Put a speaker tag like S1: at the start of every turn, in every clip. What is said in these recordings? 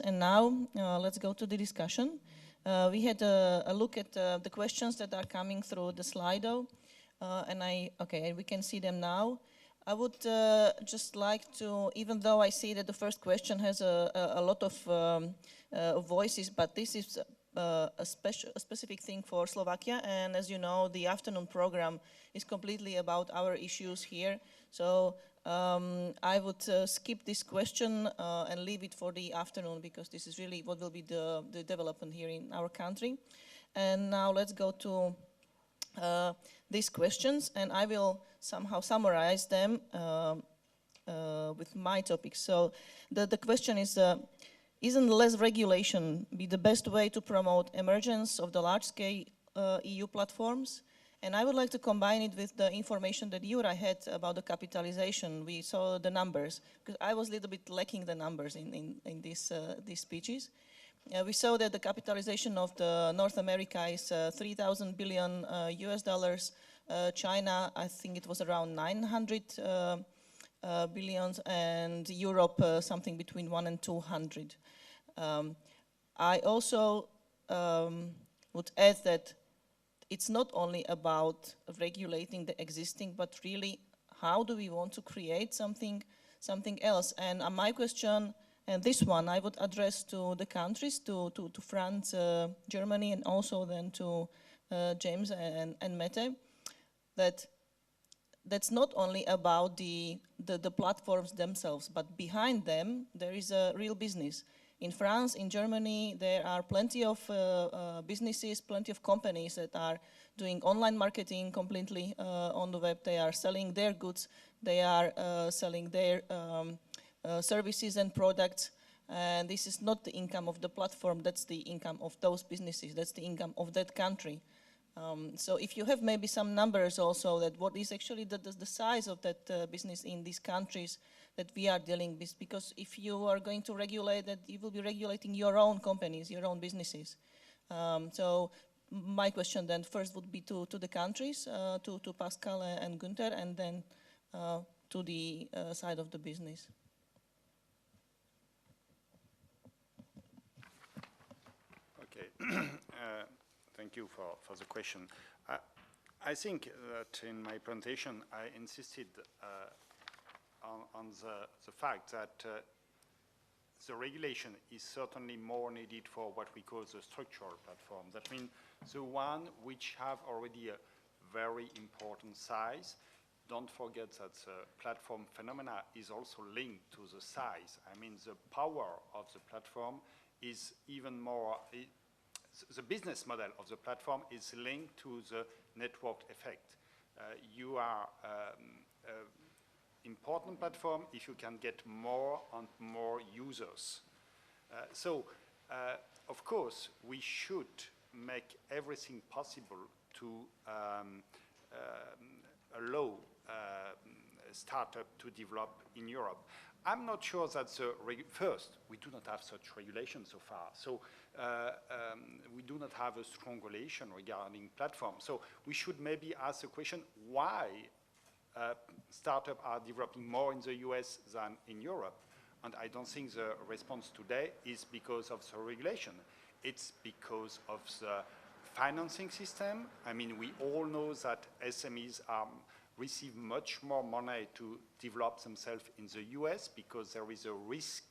S1: and now let's go to the discussion. We had a look at the questions that are coming through the Slido, and we can see them now. I would just like to, even though I see that the first question has a lot of voices, but this is a specific thing for Slovakia, and as you know, the afternoon program is completely about our issues here. So I would skip this question and leave it for the afternoon, because this is really what will be the development here in our country. And now let's go to these questions, and I will somehow summarize them with my topics. So the question is, isn't less regulation be the best way to promote emergence of the large-scale EU platforms? And I would like to combine it with the information that Juraj had about the capitalization. We saw the numbers, because I was a little bit lacking the numbers in these speeches. We saw that the capitalization of the North America is 3,000 billion US dollars. China, I think it was around 900 billions, and Europe something between 1 and 200. I also would add that it's not only about regulating the existing, but really how do we want to create something else. And my question, and this one I would address to the countries, to France, Germany, and also then to James and Mette, that's not only about the platforms themselves, but behind them there is a real business. In France, in Germany, there are plenty of businesses, plenty of companies that are doing online marketing completely on the web. They are selling their goods, they are selling their services and products, and this is not the income of the platform, that's the income of those businesses, that's the income of that country. So if you have maybe some numbers also, that what is actually the size of that business in these countries that we are dealing with, because if you are going to regulate that, you will be regulating your own companies, your own businesses. So my question then first would be to the countries, to Pascal and Gunther, and then to the side of the business.
S2: Okay. Thank you for the question. I think that in my presentation I insisted on the fact that the regulation is certainly more needed for what we call the structural platform. That means the one which have already a very important size. Don't forget that the platform phenomena is also linked to the size. I mean, the power of the platform is even more, the business model of the platform is linked to the network effect. You are important platform if you can get more and more users. Of course, we should make everything possible to allow startup to develop in Europe. I'm not sure that first, we do not have such regulation so far. So we do not have a strong relation regarding platforms. So we should maybe ask the question, why startups are developing more in the US than in Europe? And I don't think the response today is because of the regulation. It's because of the financing system. I mean, we all know that SMEs receive much more money to develop themselves in the US because there is a risk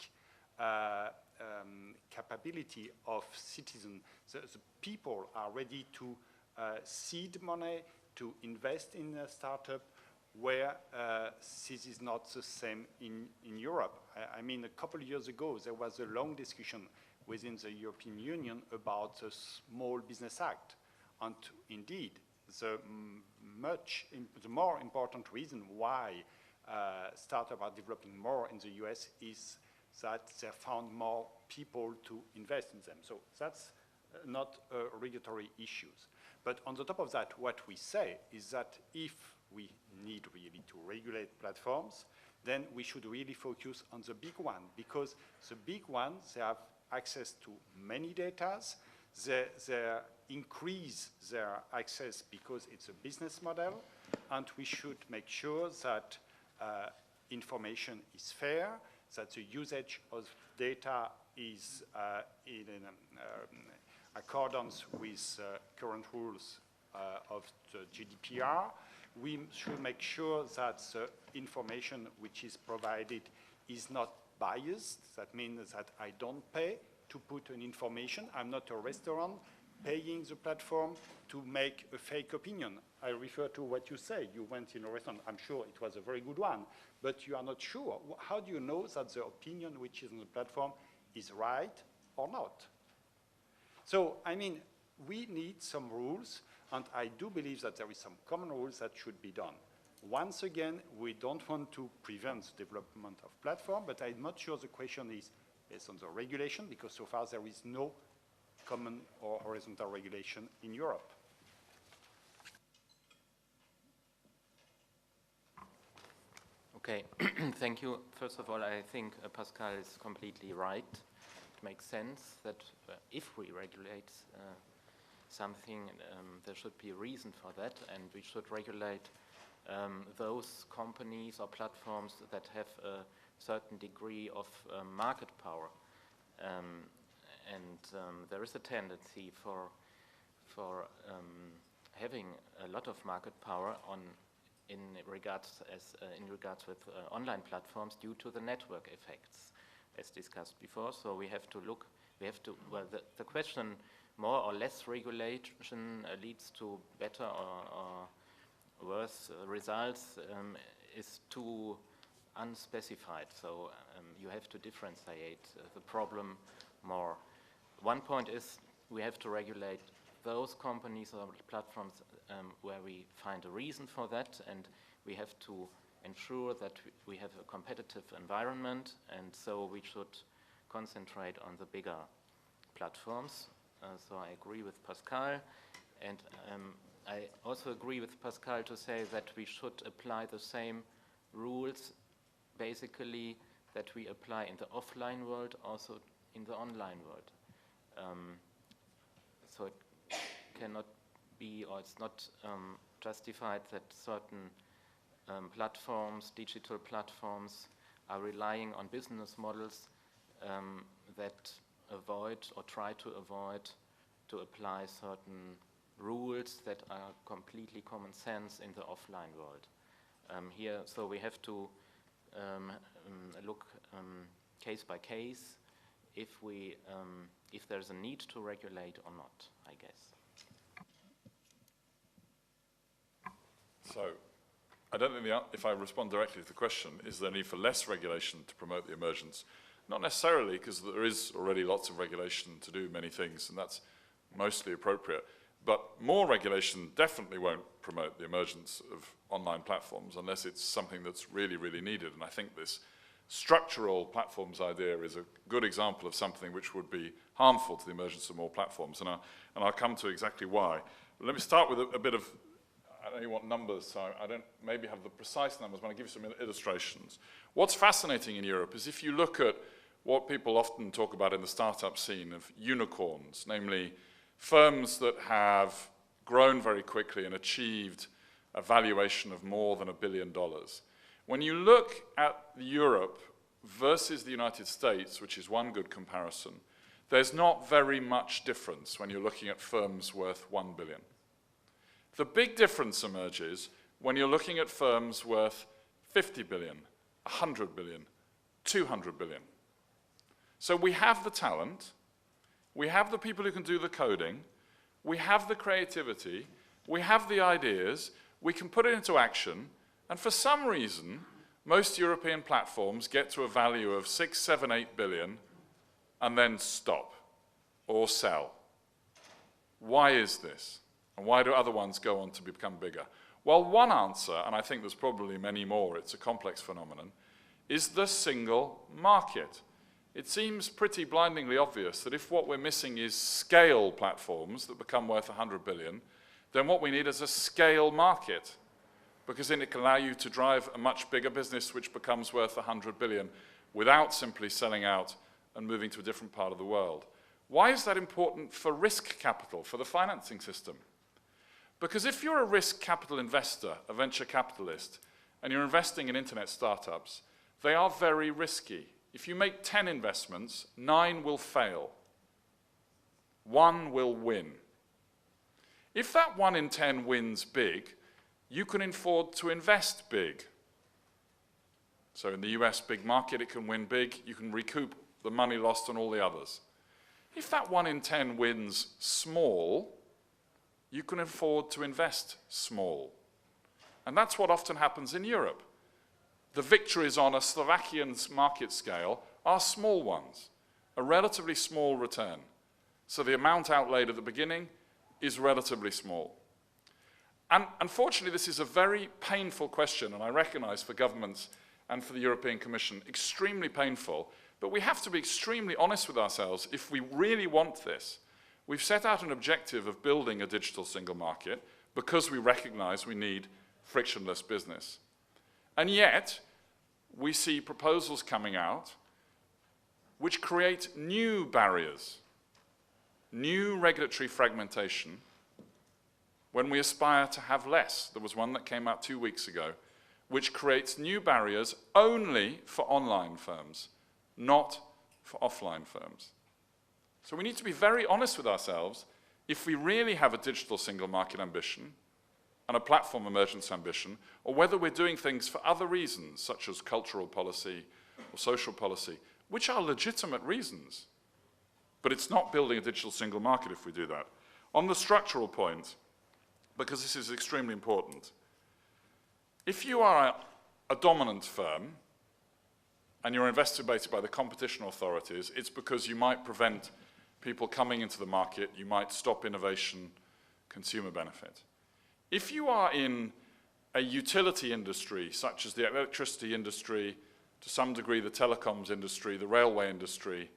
S2: capability of citizens. The people are ready to seed money, to invest in a startup, where this is not the same in Europe. I mean, a couple of years ago, there was a long discussion within the European Union about the Small Business Act. And indeed, the more important reason why startups are developing more in the US is that they found more people to invest in them. So that's not regulatory issues. But on the top of that, what we say is that if we need really to regulate platforms, then we should really focus on the big one, because the big ones, they have access to many data. They increase their access because it's a business model, and we should make sure that information is fair, that the usage of data is in accordance with current rules of the GDPR. We should make sure that the information which is provided is not biased. That means that I don't pay to put an information. I'm not a restaurant paying the platform to make a fake opinion. I refer to what you say. You went in a restaurant. I'm sure it was a very good one, but you are not sure. How do you know that the opinion which is on the platform is right or not? So, I mean, we need some rules, and I do believe that there is some common rules that should be done. Once again, we don't want to prevent the development of platform, but I'm not sure the question is based on the regulation, because so far there is no common or horizontal regulation in Europe.
S3: Okay, thank you. First of all, I think Pascal is completely right. It makes sense that if we regulate something, there should be a reason for that, and we should regulate those companies or platforms that have a certain degree of market power. There is a tendency for having a lot of market power in regards with online platforms due to the network effects, as discussed before. So we have to look. Well, the question more or less regulation leads to better or worse results is too unspecified. So you have to differentiate the problem more. One point is we have to regulate those companies or platforms where we find a reason for that, and we have to ensure that we have a competitive environment, and so we should concentrate on the bigger platforms. So I agree with Pascal, and I also agree with Pascal to say that we should apply the same rules basically that we apply in the offline world also in the online world. So it cannot be, or it's not justified that certain platforms, digital platforms, are relying on business models that avoid or try to avoid to apply certain rules that are completely common sense in the offline world. Here, so we have to look case by case if there's a need to regulate or not, I guess.
S4: So, I don't think if I respond directly to the question, is there a need for less regulation to promote the emergence? Not necessarily, because there is already lots of regulation to do many things, and that's mostly appropriate. But more regulation definitely won't promote the emergence of online platforms unless it's something that's really, really needed. And I think this structural platforms idea is a good example of something which would be harmful to the emergence of more platforms. And I'll come to exactly why. But let me start with a bit of, I know you want numbers, so I don't maybe have the precise numbers, but I'll give you some illustrations. What's fascinating in Europe is if you look at what people often talk about in the startup scene of unicorns, namely firms that have grown very quickly and achieved a valuation of more than $1 billion. When you look at Europe versus the United States, which is one good comparison, there's not very much difference when you're looking at firms worth $1 billion. The big difference emerges when you're looking at firms worth 50 billion, 100 billion, 200 billion. So we have the talent, we have the people who can do the coding, we have the creativity, we have the ideas, we can put it into action, and for some reason, most European platforms get to a value of 6, 7, 8 billion and then stop or sell. Why is this? And why do other ones go on to become bigger? Well, one answer, and I think there's probably many more, it's a complex phenomenon, is the single market. It seems pretty blindingly obvious that if what we're missing is scale platforms that become worth 100 billion, then what we need is a scale market, because then it can allow you to drive a much bigger business which becomes worth 100 billion without simply selling out and moving to a different part of the world. Why is that important for risk capital, for the financing system? Because if you're a risk capital investor, a venture capitalist, and you're investing in internet startups, they are very risky. if you make 10 investments, 9 will fail. 1 will win. If that 1 in 10 wins big, you can afford to invest big. So in the US big market, it can win big. You can recoup the money lost on all the others. If that 1 in 10 wins small, you can afford to invest small. And that's what often happens in Europe. The victories on a Slovakian market scale are small ones, a relatively small return. So the amount outlaid at the beginning is relatively small. And unfortunately, this is a very painful question, and I recognize for governments and for the European Commission, extremely painful, but we have to be extremely honest with ourselves if we really want this. We've set out an objective of building a digital single market because we recognize we need frictionless business. And yet, we see proposals coming out which create new barriers, new regulatory fragmentation, when we aspire to have less. There was one that came out 2 weeks ago, which creates new barriers only for online firms, not for offline firms. So we need to be very honest with ourselves. If we really have a digital single market ambition and a platform emergence ambition, or whether we're doing things for other reasons, such as cultural policy or social policy, which are legitimate reasons. But it's not building a digital single market if we do that. On the structural point, because this is extremely important, if you are a dominant firm and you're investigated by the competition authorities, it's because you might prevent people coming into the market, you might stop innovation, consumer benefit. If you are in a utility industry, such as the electricity industry, to some degree the telecoms industry, the railway industry,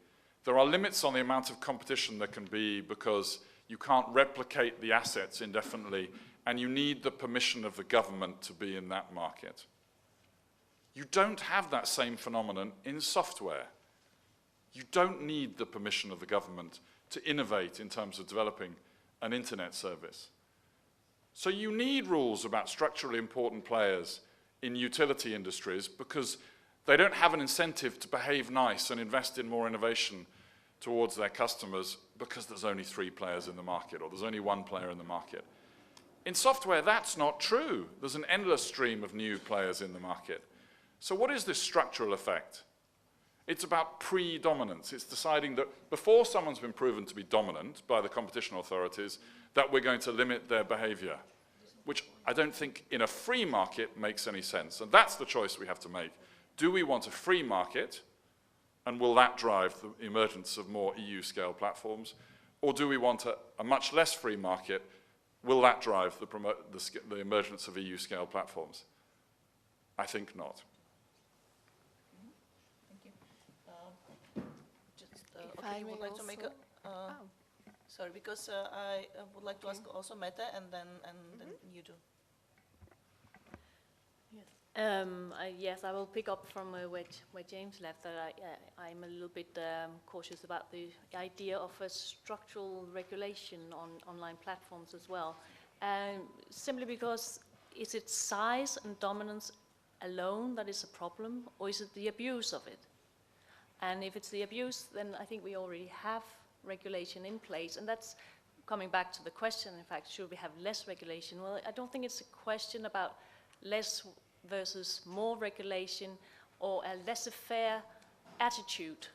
S4: there are limits on the amount of competition there can be because you can't replicate the assets indefinitely, and you need the permission of the government to be in that market. You don't have that same phenomenon in software. You don't need the permission of the government to innovate in terms of developing an internet service. So you need rules about structurally important players in utility industries because they don't have an incentive to behave nice and invest in more innovation towards their customers because there's only 3 players in the market or there's only 1 player in the market. In software, that's not true. There's an endless stream of new players in the market. So what is this structural effect? It's about predominance. It's deciding that before someone's been proven to be dominant by the competition authorities, that we're going to limit their behavior, which I don't think in a free market makes any sense. And that's the choice we have to make. Do we want a free market, and will that drive the emergence of more EU-scale platforms? Or do we want a much less free market? Will that drive the emergence of EU-scale platforms? I think not.
S1: Okay, you would like to make a... Sorry, because I would like to ask also Mette, and then you do.
S5: Yes, I will pick up from where James left. That I'm a little bit cautious about the idea of a structural regulation on online platforms as well. Simply because is it size and dominance alone that is a problem, or is it the abuse of it? And if it's the abuse, then I think we already have regulation in place. And that's coming back to the question, in fact, should we have less regulation? Well, I don't think it's a question about less versus more regulation or a laissez-faire attitude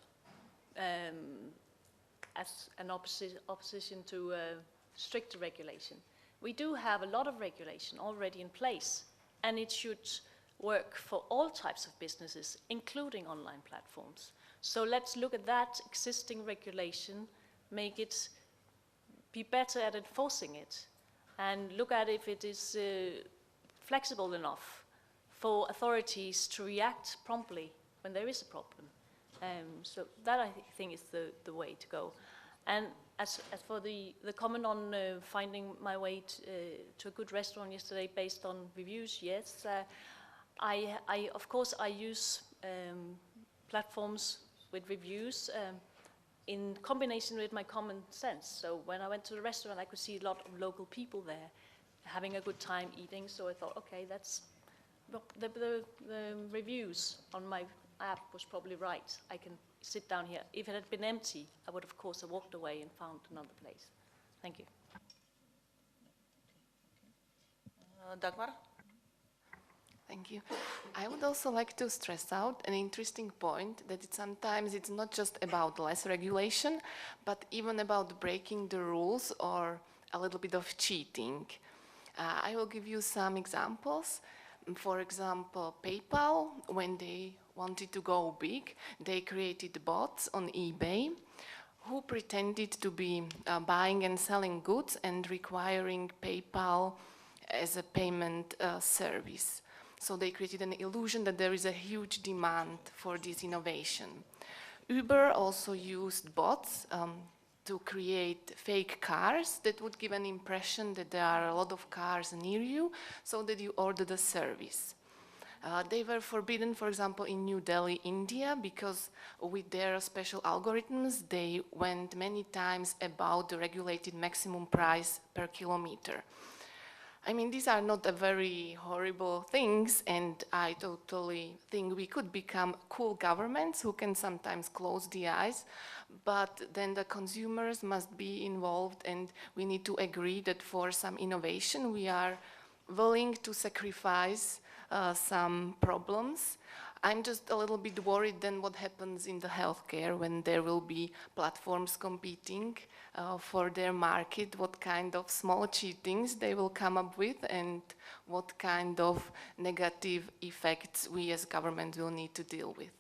S5: as an opposition to stricter regulation. We do have a lot of regulation already in place, and it should work for all types of businesses, including online platforms. So let's look at that existing regulation, make it be better at enforcing it, and look at if it is flexible enough for authorities to react promptly when there is a problem. So that I think is the way to go. And as for the comment on finding my way to a good restaurant yesterday based on reviews, yes, of course I use platforms with reviews in combination with my common sense. So when I went to the restaurant, I could see a lot of local people there having a good time eating. So I thought, okay, that's the reviews on my was probably right. I can sit down here. If it had been empty, I would, of course, have walked away and found another place. Thank you.
S1: Dagmar?
S6: Thank you. I would also like to stress out an interesting point that sometimes it's not just about less regulation, but even about breaking the rules or a little bit of cheating. I will give you some examples. For example, PayPal, when they wanted to go big, they created bots on eBay who pretended to be buying and selling goods and requiring PayPal as a payment service. So they created an illusion that there is a huge demand for this innovation. Uber also used bots to create fake cars that would give an impression that there are a lot of cars near you, so that you order the service. They were forbidden, for example, in New Delhi, India, because with their special algorithms, they went many times above the regulated maximum price per kilometer. I mean, these are not a very horrible things, and I totally think we could become cool governments who can sometimes close the eyes, but then the consumers must be involved, and we need to agree that for some innovation we are willing to sacrifice some problems. I'm just a little bit worried then what happens in the healthcare when there will be platforms competing for their market, what kind of small cheatings they will come up with, and what kind of negative effects we as government will need to deal with.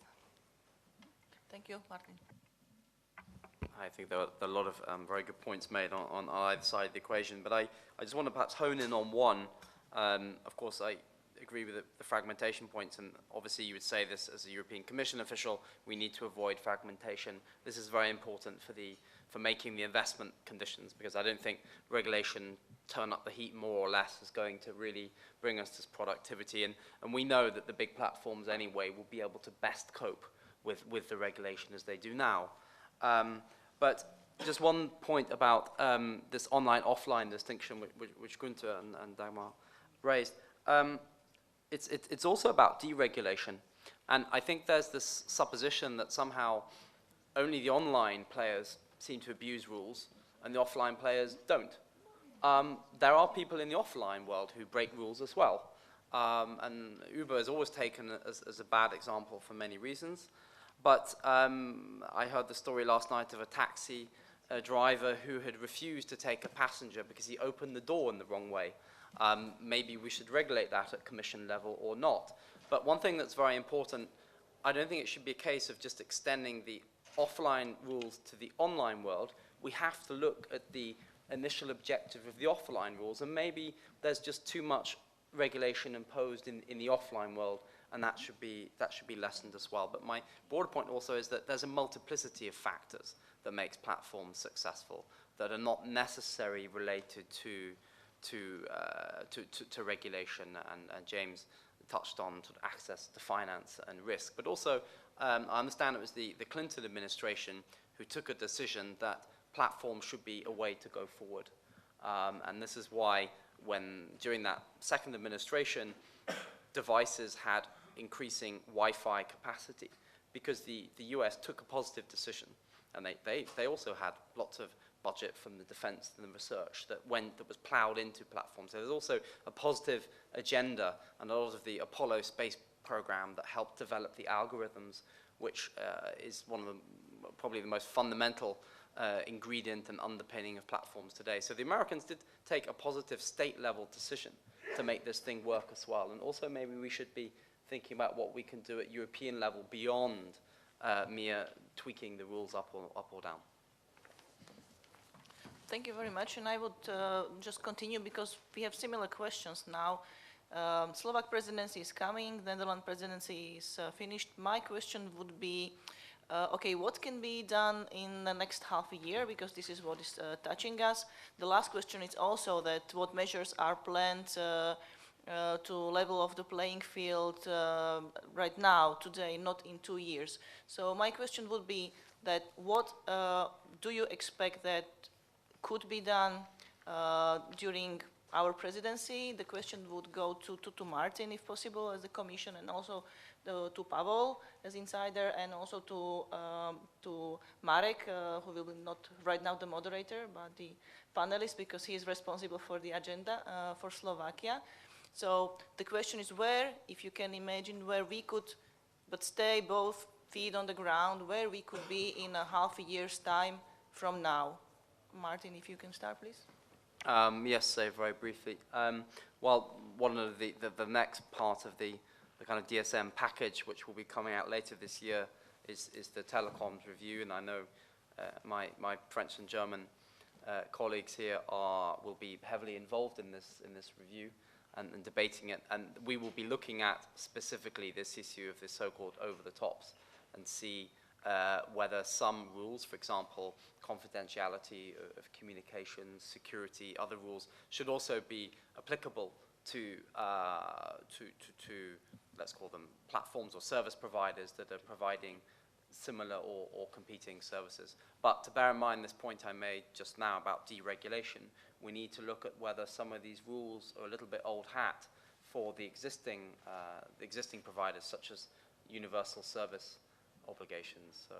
S1: Thank you, Martin.
S7: I think there are a lot of very good points made on either side of the equation, but I just want to perhaps hone in on one. Of course, I agree with the fragmentation points, and obviously you would say this as a European Commission official, we need to avoid fragmentation. This is very important for making the investment conditions, because I don't think regulation turn up the heat more or less is going to really bring us this productivity, and we know that the big platforms anyway will be able to best cope with the regulation as they do now. But just one point about this online-offline distinction which Gunther and Dagmar raised. It's also about deregulation. And I think there's this supposition that somehow only the online players seem to abuse rules and the offline players don't. There are people in the offline world who break rules as well. And Uber is always taken as a bad example for many reasons. But I heard the story last night of a taxi driver who had refused to take a passenger because he opened the door in the wrong way. Maybe we should regulate that at Commission level or not. But one thing that's very important, I don't think it should be a case of just extending the offline rules to the online world. We have to look at the initial objective of the offline rules, and maybe there's just too much regulation imposed in the offline world, and that should be lessened as well. But my broader point also is that there's a multiplicity of factors that makes platforms successful that are not necessarily related to regulation, and James touched on sort of access to finance and risk. But also, I understand it was the Clinton administration who took a decision that platforms should be a way to go forward. And this is why during that second administration, devices had increasing Wi-Fi capacity, because the US took a positive decision. And they also had lots of budget from the defense and the research that was plowed into platforms. So there's also a positive agenda, and a lot of the Apollo space program that helped develop the algorithms, which is one of probably the most fundamental ingredient and underpinning of platforms today. So the Americans did take a positive state-level decision to make this thing work as well. And also maybe we should be thinking about what we can do at European level beyond mere tweaking the rules up or down.
S1: Thank you very much, and I would just continue because we have similar questions now. Slovak presidency is coming, Netherlands presidency is finished. My question would be, okay, what can be done in the next half a year, because this is what is touching us. The last question is also that what measures are planned to level of the playing field right now, today, not in 2 years. So my question would be that what do you expect that could be done during our presidency. The question would go to Martin, if possible, as the Commission, and also to Pavel as insider, and also to Marek, who will be not right now the moderator, but the panelist, because he is responsible for the agenda for Slovakia. So the question is where, if you can imagine, where we could, but stay both feet on the ground, where we could be in a half a year's time from now. Martin, if you can start, please.
S7: Yes, so very briefly. Well, one of the next part of the kind of DSM package, which will be coming out later this year, is the telecoms review, and I know my French and German colleagues here will be heavily involved in this review and debating it, and we will be looking at specifically this issue of the so-called over-the-tops and see whether some rules, for example, confidentiality of communications, security, other rules, should also be applicable to let's call them platforms or service providers that are providing similar or competing services. But to bear in mind this point I made just now about deregulation, we need to look at whether some of these rules are a little bit old hat for the existing providers, such as universal service obligations. So,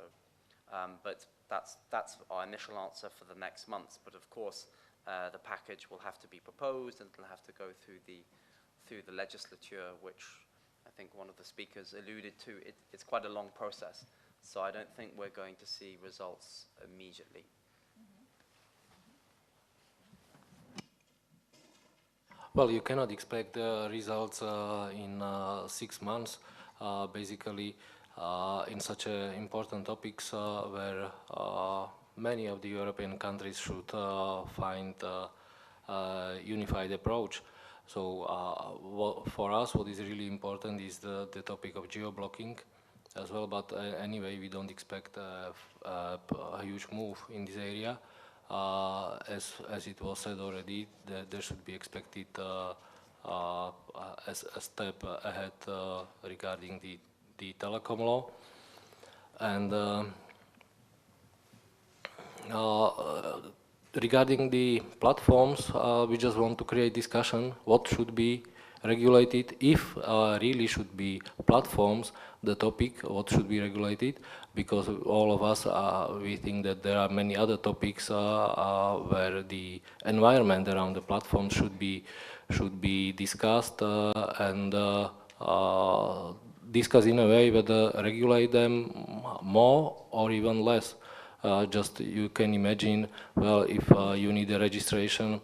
S7: but that's our initial answer for the next months. But of course, the package will have to be proposed, and it'll have to go through the legislature, which I think one of the speakers alluded to. It's quite a long process, so I don't think we're going to see results immediately.
S8: Well, you cannot expect the results in 6 months. Basically, in such important topics where many of the European countries should find a unified approach. So for us, what is really important is the topic of geo-blocking as well, but anyway, we don't expect a huge move in this area. As it was said already, there should be expected as a step ahead regarding the telecom law. And regarding the platforms, we just want to create discussion what should be regulated, if really should be platforms, the topic, what should be regulated, because all of us, we think that there are many other topics where the environment around the platform should be discussed and discuss in a way whether regulate them more or even less. Just you can imagine, well, if you need a registration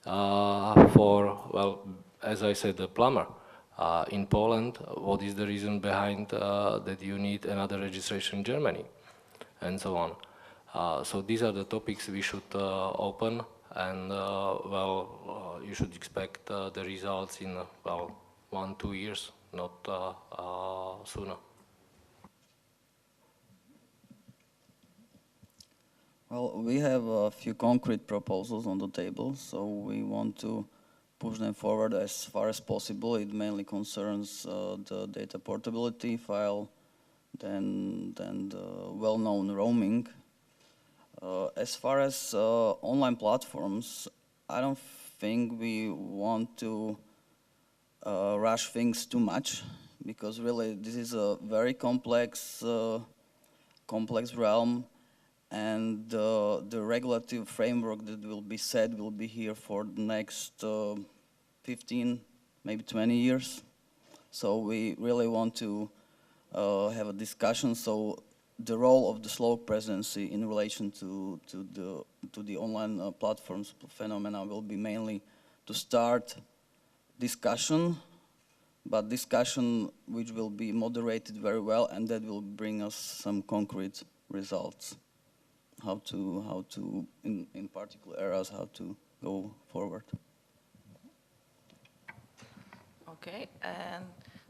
S8: for, well, as I said, the plumber in Poland, what is the reason behind that you need another registration in Germany, and so on. So these are the topics we should open, and well, you should expect the results in, well, 1-2 years, not sooner.
S9: Well, we have a few concrete proposals on the table, so we want to push them forward as far as possible. It mainly concerns the data portability file, then the well-known roaming. As far as online platforms, I don't think we want to rush things too much, because really this is a very complex realm, and the regulative framework that will be set will be here for the next 15, maybe 20 years. So we really want to have a discussion. So the role of the Slovak presidency in relation to the online platforms phenomena will be mainly to start discussion, but discussion which will be moderated very well, and that will bring us some concrete results. How to in particular areas, how to go forward.
S1: Okay, and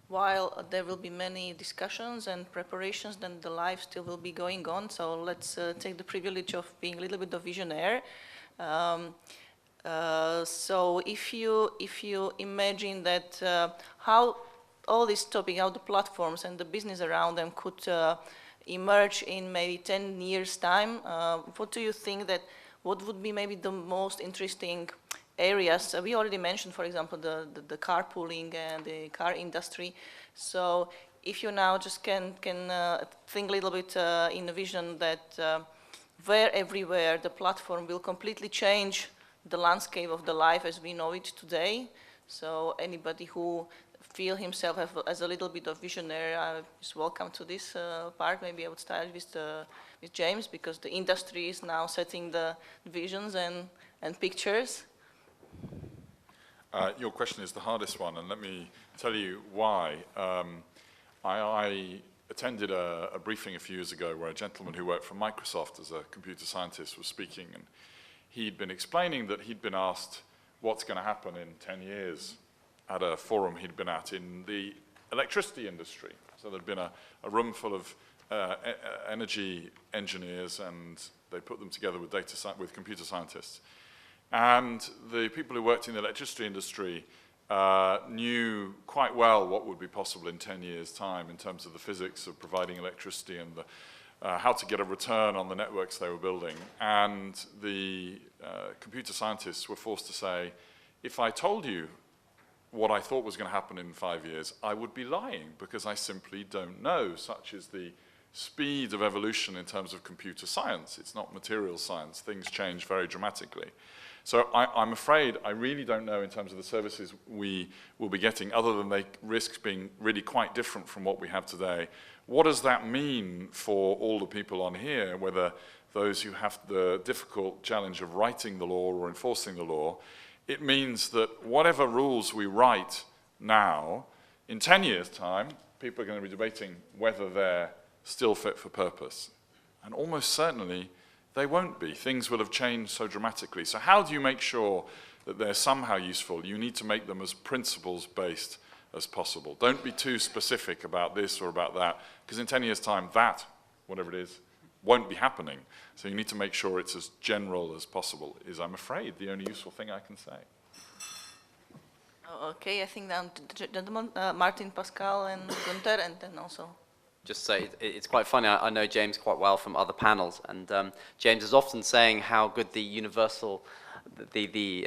S1: while there will be many discussions and preparations, then the live still will be going on. So let's take the privilege of being a little bit of visionary. So if you imagine that how all this topic, how the platforms and the business around them could emerge in maybe 10 years' time, what do you think that, what would be maybe the most interesting areas. We already mentioned, for example, the carpooling and the car industry. So if you now just can think a little bit in a vision that where everywhere the platform will completely change the landscape of the life as we know it today. So anybody who feel himself as a little bit of visionary is welcome to this part. Maybe I would start with James, because the industry is now setting the visions and pictures.
S4: Your question is the hardest one, and let me tell you why. I attended a briefing a few years ago where a gentleman who worked for Microsoft as a computer scientist was speaking, and he'd been explaining that he'd been asked what's going to happen in 10 years at a forum he'd been at in the electricity industry. So there'd been a room full of energy engineers, and they put them together with computer scientists. And the people who worked in the electricity industry knew quite well what would be possible in 10 years' time in terms of the physics of providing electricity and how to get a return on the networks they were building. And the computer scientists were forced to say, if I told you what I thought was going to happen in 5 years, I would be lying, because I simply don't know. Such is the speed of evolution in terms of computer science. It's not material science. Things change very dramatically. So I'm afraid I really don't know in terms of the services we will be getting, other than they risk being really quite different from what we have today. What does that mean for all the people on here, whether those who have the difficult challenge of writing the law or enforcing the law? It means that whatever rules we write now, in 10 years' time, people are going to be debating whether they're still fit for purpose. And almost certainly, they won't be. Things will have changed so dramatically. So how do you make sure that they're somehow useful? You need to make them as principles-based as possible. Don't be too specific about this or about that, because in 10 years' time, that, whatever it is, won't be happening. So you need to make sure it's as general as possible, is, I'm afraid, the only useful thing I can say.
S1: Okay, I think now the gentlemen, Martin, Pascal, and Gunther, and then also...
S7: Just say it's quite funny. I know James quite well from other panels, and James is often saying how good the universal, the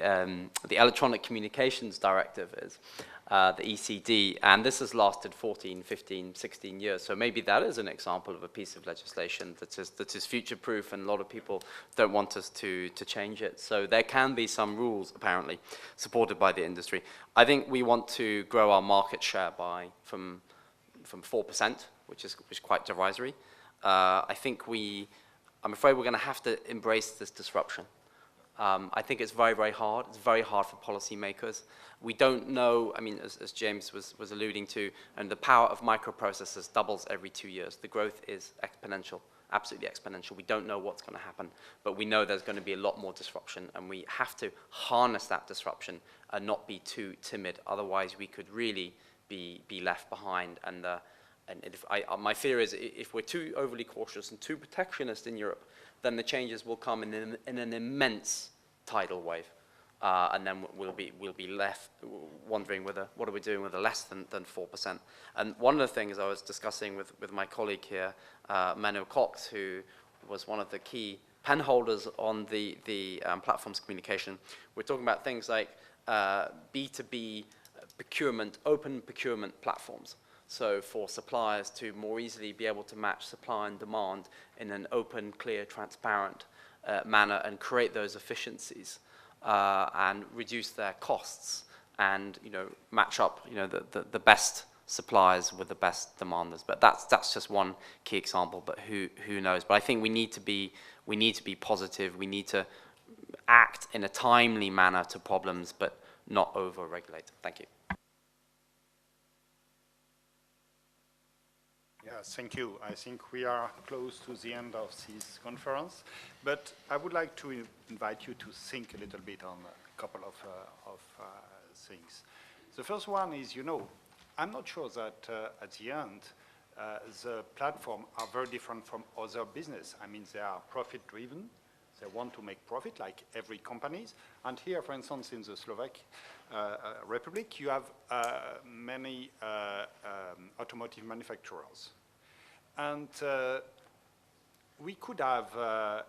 S7: Electronic Communications Directive is, the ECD, and this has lasted 14, 15, 16 years. So maybe that is an example of a piece of legislation that is future-proof, and a lot of people don't want us to change it. So there can be some rules, apparently, supported by the industry. I think we want to grow our market share from 4%. Which is quite derisory. I think I'm afraid we're going to have to embrace this disruption. I think it's very, very hard. It's very hard for policymakers. We don't know, I mean, as James was alluding to, and the power of microprocessors doubles every 2 years. The growth is exponential, absolutely exponential. We don't know what's going to happen, but we know there's going to be a lot more disruption, and we have to harness that disruption and not be too timid. Otherwise, we could really be left behind. And my fear is if we're too overly cautious and too protectionist in Europe, then the changes will come in an immense tidal wave, and then we'll be left wondering what are we doing with a less than 4%. And one of the things I was discussing with my colleague here, Manu Cox, who was one of the key pen holders on the platforms communication, we're talking about things like B2B procurement, open procurement platforms. So for suppliers to more easily be able to match supply and demand in an open, clear, transparent manner, and create those efficiencies and reduce their costs, and match up the best suppliers with the best demanders. But that's just one key example. But who knows? But I think we need to be positive. We need to act in a timely manner to problems, but not over-regulate. Thank you.
S2: Yes, thank you. I think we are close to the end of this conference, but I would like to invite you to think a little bit on a couple of things. The first one is, I'm not sure that at the end, the platform are very different from other business. I mean, they are profit-driven. They want to make profit, like every companies. And here, for instance, in the Slovak Republic, you have many automotive manufacturers. And we could have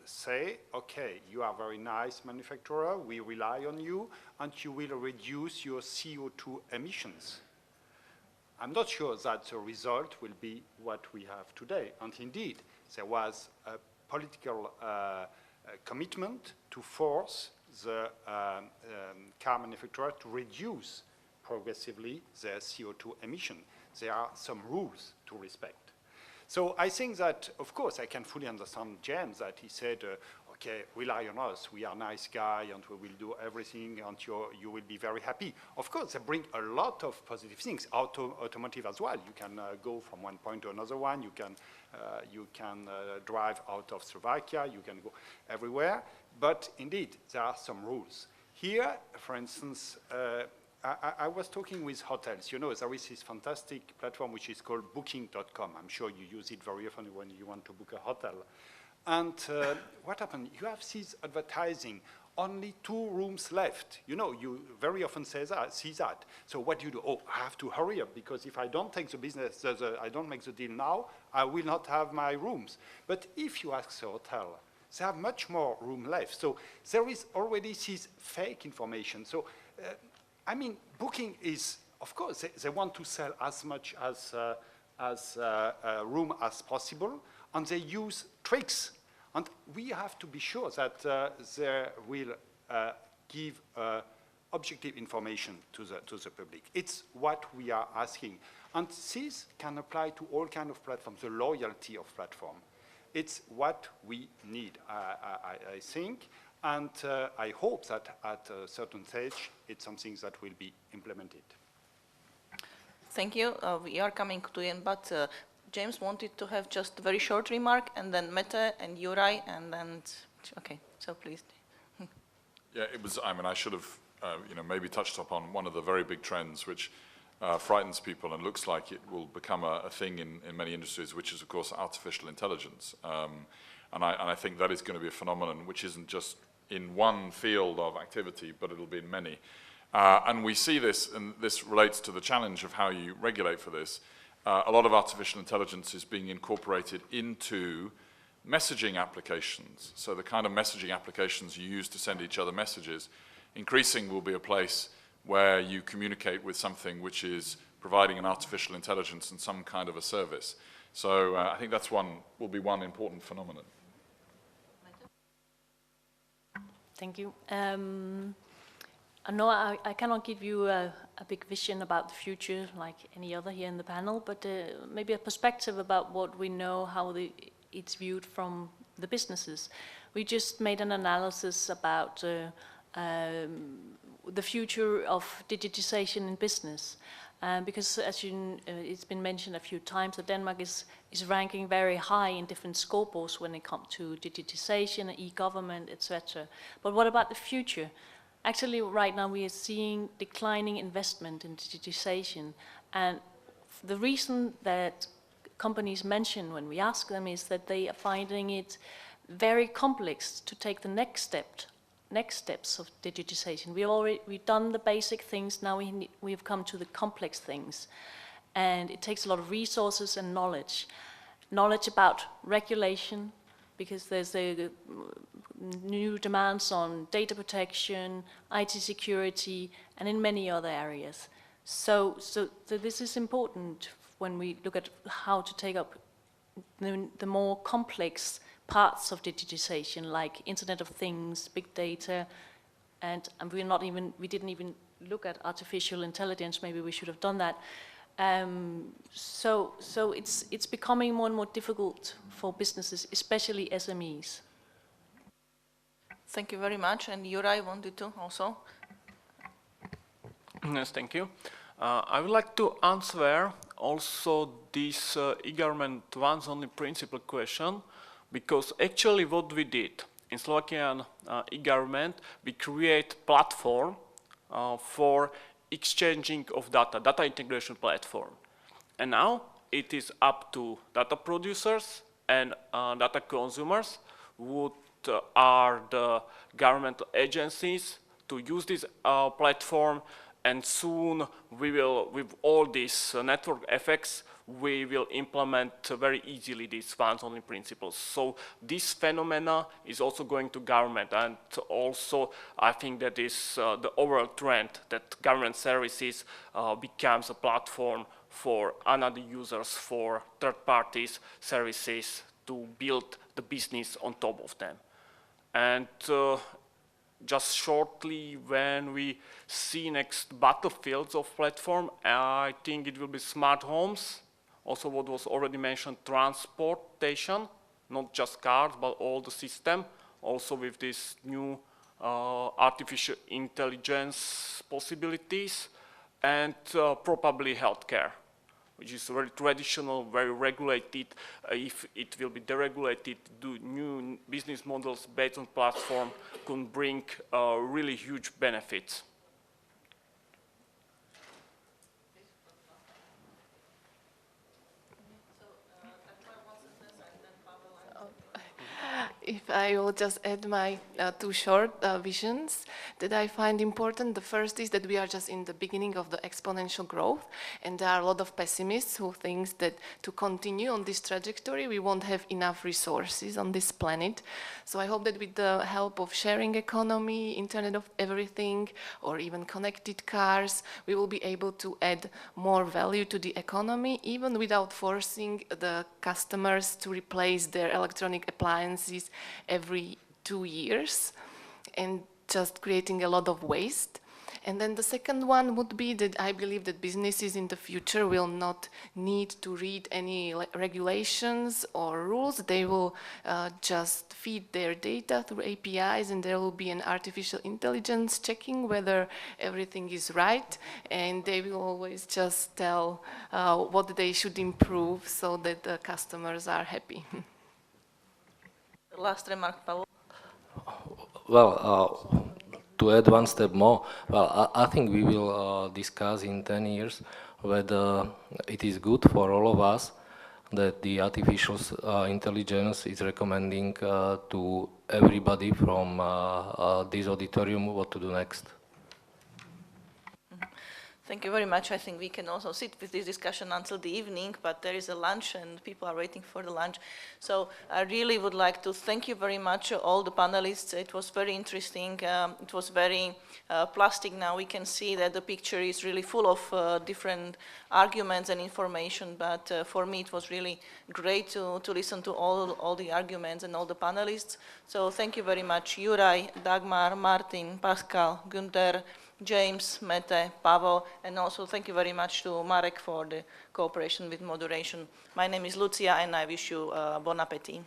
S2: say, okay, you are a very nice manufacturer, we rely on you, and you will reduce your CO2 emissions. I'm not sure that the result will be what we have today. And indeed, there was a political commitment to force the car manufacturer to reduce progressively their CO2 emission. There are some rules to respect. So I think that, of course, I can fully understand James that he said, okay, rely on us, we are nice guy and we will do everything and you will be very happy. Of course, they bring a lot of positive things, automotive as well. You can go from one point to another one, you can drive out of Slovakia, you can go everywhere, but indeed, there are some rules. Here, for instance, I was talking with hotels. You know, there is this fantastic platform which is called booking.com. I'm sure you use it very often when you want to book a hotel. And what happened? You have this advertising, only 2 rooms left. You know, you very often see that. So what do you do? Oh, I have to hurry up because if I don't take the business, I don't make the deal now, I will not have my rooms. But if you ask the hotel, they have much more room left. So there is already this fake information. So I mean, Booking is, of course, they want to sell as much as room as possible, and they use tricks. And we have to be sure that they will give objective information to the public. It's what we are asking. And this can apply to all kinds of platforms, the loyalty of platform. It's what we need, I think. And I hope that at a certain stage, it's something that will be implemented.
S1: Thank you. We are coming to the end, but James wanted to have just a very short remark, and then Mette and Juraj, and then, okay, so please.
S4: Yeah, it was, I mean, I should have, maybe touched upon one of the very big trends which frightens people and looks like it will become a thing in many industries, which is, of course, artificial intelligence. And I think that is going to be a phenomenon which isn't just in one field of activity, but it'll be in many. And we see this, and this relates to the challenge of how you regulate for this. A lot of artificial intelligence is being incorporated into messaging applications. So the kind of messaging applications you use to send each other messages, increasing will be a place where you communicate with something which is providing an artificial intelligence and some kind of a service. So I think that's will be one important phenomenon.
S5: Thank you. No, I cannot give you a big vision about the future like any other here in the panel, but maybe a perspective about what we know, how it's viewed from the businesses. We just made an analysis about the future of digitization in business. Because as it's been mentioned a few times, that Denmark is ranking very high in different scoreboards when it comes to digitization, e-government, etc. But what about the future? Actually, right now we are seeing declining investment in digitization, and the reason that companies mention when we ask them is that they are finding it very complex to take the next steps of digitization. We've done the basic things, now we've come to the complex things. And it takes a lot of resources and knowledge. Knowledge about regulation, because there's new demands on data protection, IT security, and in many other areas. So this is important when we look at how to take up the more complex parts of digitization, like Internet of Things, big data, and we didn't even look at artificial intelligence. Maybe we should have done that. So it's becoming more and more difficult for businesses, especially SMEs.
S1: Thank you very much. And Juraj wanted to also.
S10: Yes, thank you. I would like to answer also this e-government once only principle question, because actually what we did in Slovakian e-government, we create platform for exchanging of data integration platform. And now it is up to data producers and data consumers, who are the governmental agencies, to use this platform, and soon we will, with all these network effects, we will implement very easily these once-only principles. So this phenomena is also going to government, and also I think that is the overall trend that government services becomes a platform for another users, for third parties services to build the business on top of them. And just shortly, when we see next battlefields of platform, I think it will be smart homes, also what was already mentioned, transportation, not just cars, but all the system, also with this new artificial intelligence possibilities, and probably healthcare, which is very traditional, very regulated. If it will be deregulated, do new business models based on platform can bring really huge benefits.
S6: If I will just add my two short visions that I find important. The first is that we are just in the beginning of the exponential growth, and there are a lot of pessimists who think that to continue on this trajectory, we won't have enough resources on this planet. So I hope that with the help of sharing economy, Internet of Everything, or even connected cars, we will be able to add more value to the economy, even without forcing the customers to replace their electronic appliances every 2 years and just creating a lot of waste. And then the second one would be that I believe that businesses in the future will not need to read any regulations or rules. They will just feed their data through APIs, and there will be an artificial intelligence checking whether everything is right, and they will always just tell what they should improve so that the customers are happy.
S1: Last remark, Pavel.
S8: Well, to add one step more, well, I think we will discuss in 10 years whether it is good for all of us that the artificial intelligence is recommending to everybody from this auditorium what to do next.
S1: Thank you very much. I think we can also sit with this discussion until the evening, but there is a lunch and people are waiting for the lunch. So I really would like to thank you very much, all the panelists. It was very interesting. It was very plastic. Now we can see that the picture is really full of different arguments and information, but for me it was really great to listen to all the arguments and all the panelists. So thank you very much, Juraj, Dagmar, Martin, Pascal, Gunther, James, Mette, Pavel, and also thank you very much to Marek for the cooperation with moderation. My name is Lucia, and I wish you bon appétit.